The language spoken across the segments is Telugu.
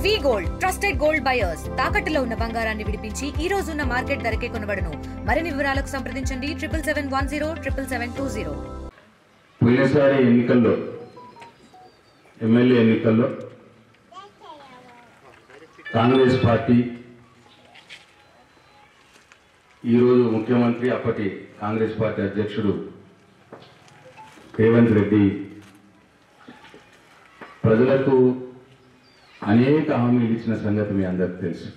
వి గోల్డ్ ట్రస్టెడ్ గోల్డ్ బయర్స్ తాకట్టులో ఉన్న బంగారాన్ని విడిపించి ఈ రోజు ఉన్న మార్కెట్ ధరకే కొనబడును. మరిన్ని వివరాలకు సంప్రదించండి 7771077720. పోయినసారి ఎన్నికల్లో ఎమ్మెల్యే ఎన్నికల్లో కాంగ్రెస్ పార్టీ ఈరోజు ముఖ్యమంత్రి అప్పటి కాంగ్రెస్ పార్టీ అధ్యక్షుడు రేవంత్ రెడ్డి ప్రజలకు అనేక హామీలు ఇచ్చిన సంగతి మీ అందరికీ తెలుసు.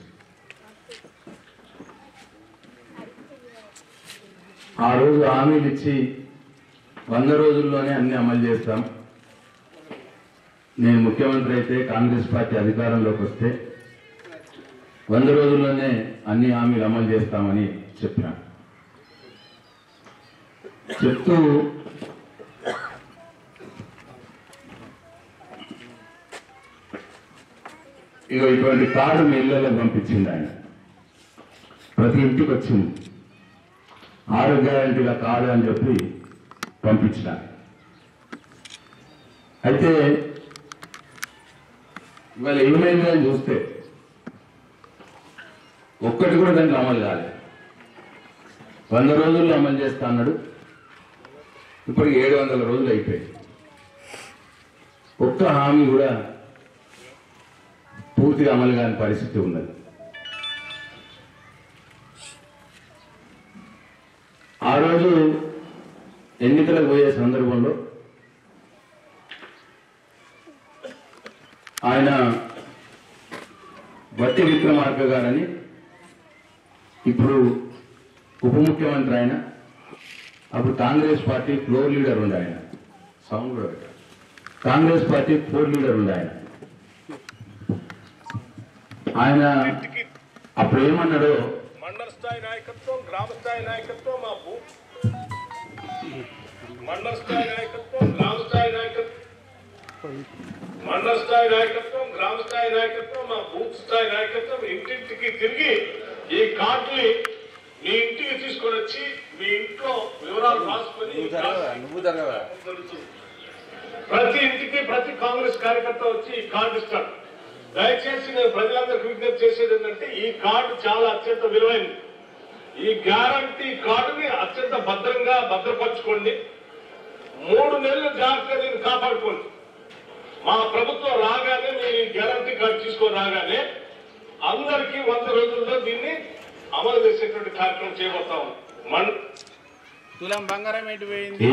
ఆ రోజు హామీలు ఇచ్చి 100 రోజుల్లోనే అన్ని అమలు చేస్తాం, నేను ముఖ్యమంత్రి అయితే కాంగ్రెస్ పార్టీ అధికారంలోకి వస్తే 100 రోజుల్లోనే అన్ని హామీలు అమలు చేస్తామని చెప్పిన చెప్తూ ఇక ఇటువంటి కార్డు మీ ఇళ్లలో పంపించింది ఆయన. ప్రతి ఇంటికి వచ్చింది 6 గ్యారెంటీల కార్డు అని చెప్పి పంపించిన. అయితే ఇవాళ ఏమైంది అని చూస్తే ఒక్కటి కూడా దానికి అమలు కాలేదు. 100 రోజుల్లో అమలు చేస్తా అన్నాడు, ఇప్పటికి 700 రోజులు అయిపోయాయి. ఒక్క హామీ కూడా పూర్తిగా అమలు కాని పరిస్థితి ఉన్నది. ఆ రోజు ఎన్నికలకు పోయే సందర్భంలో ఆయన బట్టి విక్రమార్క గారని ఇప్పుడు ఉప ముఖ్యమంత్రి ఆయన, అప్పుడు కాంగ్రెస్ పార్టీ ఫ్లోర్ లీడర్ ఉండే ఆయన, సౌండ్ కూడా కాంగ్రెస్ పార్టీ ఫ్లోర్ లీడర్ ఉండే ఆయన అప్పుడు ఏమన్నాడో, మండల స్థాయి నాయకత్వం, గ్రామ స్థాయి నాయకత్వం, మండల స్థాయి నాయకత్వం, గ్రామ స్థాయి నాయకత్వం, మండల స్థాయి నాయకత్వం, గ్రామ స్థాయి నాయకత్వం, మా బూత్ స్థాయి నాయకత్వం ఇంటింటికి తిరిగి ఈ కార్డుని మీ ఇంటికి తీసుకొని వచ్చి మీ ఇంట్లో వివరాలు రాసుకొని ప్రతి ఇంటికి ప్రతి కాంగ్రెస్ కార్యకర్త వచ్చి ఈ కార్డు ఇస్తాడు. దయచేసి నేను ప్రజలందరికీ విజ్ఞప్తి చేసేది ఏంటంటే ఈ కార్డు చాలా అత్యంత విలువైనది. ఈ గ్యారంటీ కార్డుని అత్యంత భద్రంగా భద్రపరచుకోండి. 3 నెలలు జాగ్రత్తగా దీన్ని కాపాడుకోండి. మా ప్రభుత్వం రాగానే మీరు ఈ గ్యారంటీ కార్డు తీసుకొని రాగానే అందరికీ 100 రోజుల్లో దీన్ని అమలు చేసేటువంటి కార్యక్రమం చేయబోతా ఉన్నాం. తులం బంగారం ఎటు పోయింది?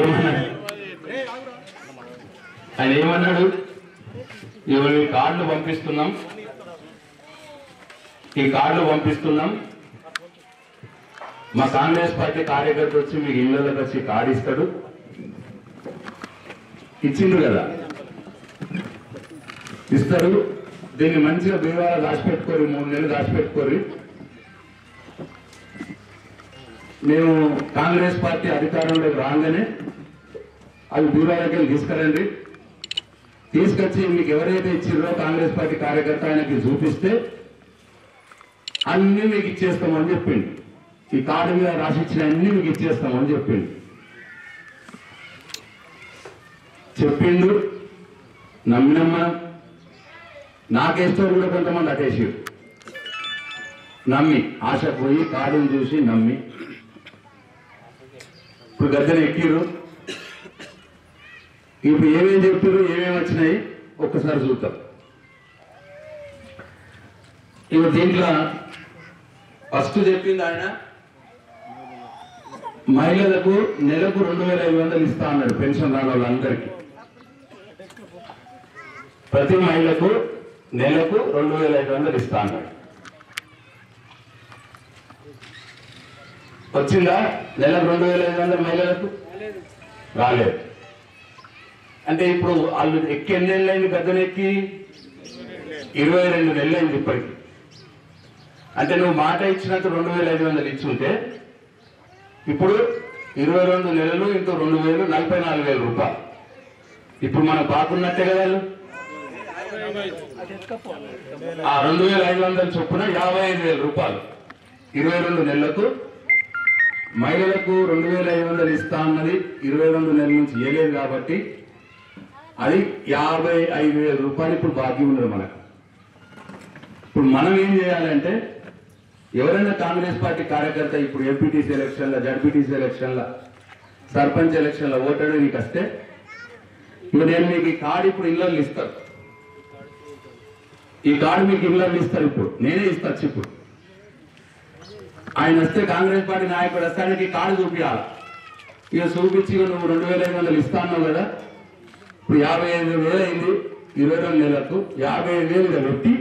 ఆయన ఏమన్నాడు, ఇవాళ ఈ కార్డులు పంపిస్తున్నాం, ఈ కార్డులు పంపిస్తున్నాం, మా కాంగ్రెస్ పార్టీ కార్యకర్త వచ్చి మీకు ఇళ్లలోకి వచ్చి కార్డు ఇస్తాడు. ఇచ్చిండు కదా, ఇస్తాడు. దీన్ని మంచిగా బీరువాలో దాచిపెట్టుకోరు, 3 నెలలు దాచిపెట్టుకోరు. మేము కాంగ్రెస్ పార్టీ అధికారంలోకి రాగానే అవి బీరువాలకి తీసుకురండి, తీసుకొచ్చి మీకు ఎవరైతే ఇచ్చిర్రో కాంగ్రెస్ పార్టీ కార్యకర్త ఆయనకి చూపిస్తే అన్ని మీకు ఇచ్చేస్తామని చెప్పిండు. ఈ కార్డు మీద రాసిచ్చిన అన్ని మీకు ఇచ్చేస్తామని చెప్పిండు. నమ్మినమ్మా, నాకేస్తో కూడా కొంతమంది అటేసారు. నమ్మి ఆశ పోయి కార్డును చూసి నమ్మి ఇప్పుడు గద్దెన ఎక్కిరు. ఇప్పుడు ఏమేమి చెప్పారు, ఏమేమి వచ్చినాయి ఒక్కసారి చూద్దాం. ఇప్పుడు దీంట్లో ఫస్ట్ చెప్పింది ఆయన మహిళలకు నెలకు 2500 ఇస్తా అన్నాడు. పెన్షన్ రాని వాళ్ళందరికీ ప్రతి మహిళకు నెలకు 2500 ఇస్తా అన్నాడు. వచ్చిందా? నెలకు 2500 మహిళలకు రాలేదు. అంటే ఇప్పుడు వాళ్ళు ఎక్కి ఎన్ని నెలలు అయింది? గద్దెనెక్కి 22 నెలలు అయింది ఇప్పటికి. అంటే నువ్వు మాట ఇచ్చినట్టు 2500 ఇచ్చుంటే ఇప్పుడు 22 నెలలు ఇంటూ 2000 44,000 రూపాయలు. ఇప్పుడు మనం పాకున్నట్టే కదా వాళ్ళు. ఆ 2500 చొప్పున 55,000 రూపాయలు 22 నెలలకు. మహిళలకు 2500 ఇస్తా అన్నది 22 నెలల నుంచి ఇవ్వలేదు కాబట్టి అది 55,000 రూపాయలు ఇప్పుడు బాకీ ఉన్నది మనకు. ఇప్పుడు మనం ఏం చేయాలంటే ఎవరైనా కాంగ్రెస్ పార్టీ కార్యకర్త ఇప్పుడు ఎంపీటీసీ ఎలక్షన్ల జడ్పీటీసీ ఎలక్షన్ల సర్పంచ్ ఎలక్షన్ల ఓటాడు నీకు వస్తే ఇప్పుడు నేను మీకు ఈ కార్డు ఇప్పుడు ఇళ్ళల్లో ఇస్తాను. ఈ కార్డు మీకు ఇళ్ళల్లో ఇస్తారు. ఇప్పుడు నేనే ఇస్తాను. ఇప్పుడు ఆయన వస్తే కాంగ్రెస్ పార్టీ నాయకుడు వస్తానికి కార్డు చూపించాలి. ఇక చూపించి నువ్వు 2500 ఇస్తా అన్నావు కదా, ఇప్పుడు 55,000 అయింది 22 నెలలకు 55,000 ఇక పెట్టి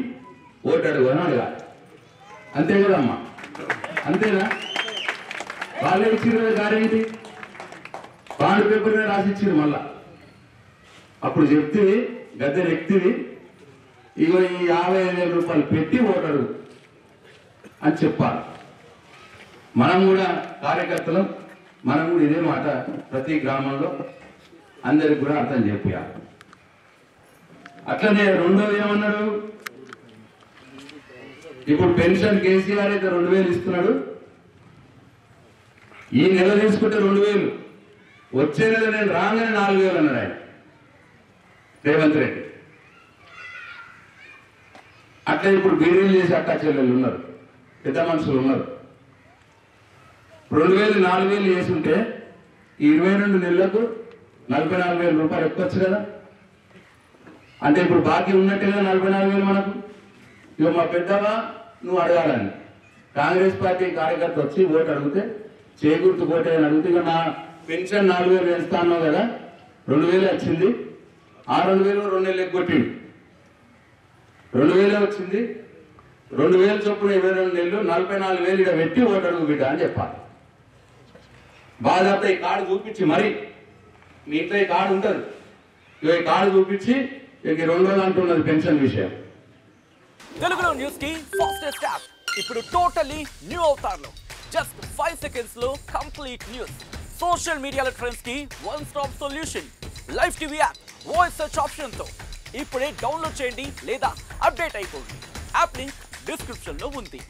ఓటు అడుగు అని అడగాలి. అంతే కదమ్మా, అంతేనా? వాళ్ళే ఇచ్చిన గ్యారెంటీ బాండ్ పేపర్ మీద రాసిచ్చారు. మళ్ళా అప్పుడు చెప్తుంది గద్దె వ్యక్తివి ఇగో ఈ 55,000 రూపాయలు పెట్టి ఓటు అడుగు అని చెప్పాలి. మనం కూడా కార్యకర్తలు మనం కూడా ఇదే మాట ప్రతి గ్రామంలో అందరికి కూడా అర్థం చెప్పాలి. అట్లనే రెండోది ఏమన్నాడు, ఇప్పుడు పెన్షన్ కేసీఆర్ అయితే 2,000 ఇస్తున్నాడు. ఈ నెల తీసుకుంటే 2,000, వచ్చే నెల నేను రాగానే 4,000 అన్నాడు ఆయన రేవంత్ రెడ్డి. అట్లా ఇప్పుడు బీడీలు చేసి అట్టా చెల్లెళ్ళు ఉన్నారు, పెద్ద మనుషులు ఉన్నారు. 2,000 4,000 వేసుంటే ఈ 22 నెలలకు 44,000 రూపాయలు ఎక్కొచ్చు కదా. అంటే ఇప్పుడు బాకీ ఉన్నట్టుగా 44,000 మనకు. ఇక మా పెద్దవా నువ్వు అడగాలని కాంగ్రెస్ పార్టీ కార్యకర్త వచ్చి ఓటు అడిగితే చేకూర్తు ఓటు అని అడిగితే ఇక నా పెన్షన్ 4,000 వేస్తాను కదా, 2,000 వచ్చింది. ఆ 2,000 2 నెలలు ఎగ్గొట్టిండు. 2,000 వచ్చింది. 2,000 చొప్పున 22 నెలలు 44,000 ఇక్కడ పెట్టి ఓటు అడుగు బిడ్డ అని చెప్పాలి. బాధాత ఈ కార్డు చూపించి మరి మీ ఇంట్లో ఈ కార్డు ఉంటుంది, ఈ కార్డు చూపించి ఇక 2 రోజులు అంటున్నది పెన్షన్ విషయం. తెలుగులో న్యూస్ కి ఫాస్టెస్ట్ యాప్ ఇప్పుడు టోటల్లీ న్యూ అవతార్లో జస్ట్ 5 సెకండ్స్ లో కంప్లీట్ న్యూస్. సోషల్ మీడియాలో ట్రెండ్స్ కి one stop solution. Live TV app voice search option తో ఇప్పుడే డౌన్లోడ్ చేయండి లేదా అప్డేట్ అయిపోండి. యాప్ లింక్ డిస్క్రిప్షన్ లో ఉంది.